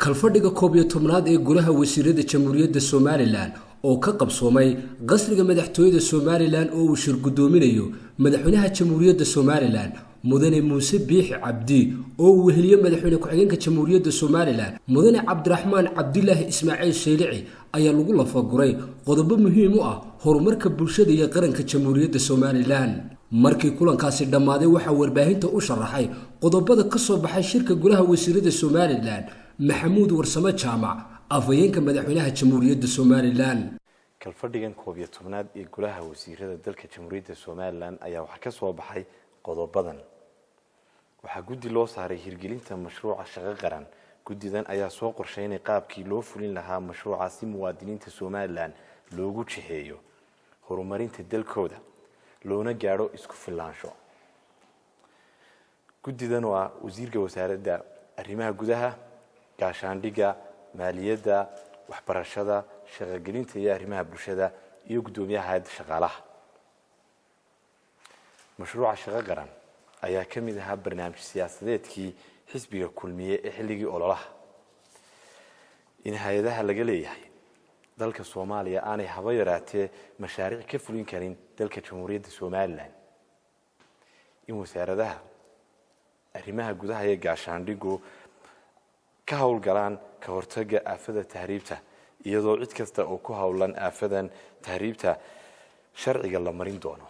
kalfadhiga koob iyo tobnaad ee golaha wasiirada jamhuuriyadda Somaliland oo ka qabsoomay qasriga madaxtooyada Somaliland oo uu shir gudoominayo madaxweynaha jamhuuriyadda Somaliland mudane Muuse Biixi Cabdi oo uu weheliyo madaxweyne ku-xigeenka jamhuuriyadda Somaliland mudane Cabdiraxmaan Cabdilaahi Ismaaciil Sheylici ayaa lagu lafaguray qodobo muhiim u ah horumarka bulshada iyo qaranka jamhuuriyadda Somaliland markii kulankaasi dhamaaday waxa warbaahinta u sharaxay qodobada ka soo baxay shirka golaha wasiirada Somaliland محمود ورسمة جامع أفينك مدحونها جمهورية الصوماليلان كالفردين كوبية تمناد يقولها وزيرة دلك جمهورية الصوماليلان أيها وحكس وبحي قضاء بدن وحجودي لو صار هيرجلين تم مشروع شغقران جودي ذن أيها سوق قرشين قاب كيلو فلين لها مشروع عاصم موادين الصوماليلان لوجود شهيو هرمارين تدل كودا لونا جارو إسكوف اللانشو جودي ذن وزير جوسارة دا الرماها جودها gaashaandhiga maaliyadda waxbarashada shaqagelinta iyo arrimaha bulshada iyo gudoomiyaha hay'adda shaqaalaha mashruuca shaqo qaran ayaa ka mid ah barnaamij siyaasadeedkii xisbiga kulmiye ee xilligii ololaha in hay'adaha laga leeyahay dalka Soomaaliya aanay haba yaraatee mashaariic ka fulin karin dalka jamhuuriyadda Somaliland in wasaaradaha arrimaha gudaha iyo gaashaandhigu كهول جلان كهرتجة آفة تهريبته يضو عد كسته أو كهولن آفة تهريبته شرعي الله مرين دونه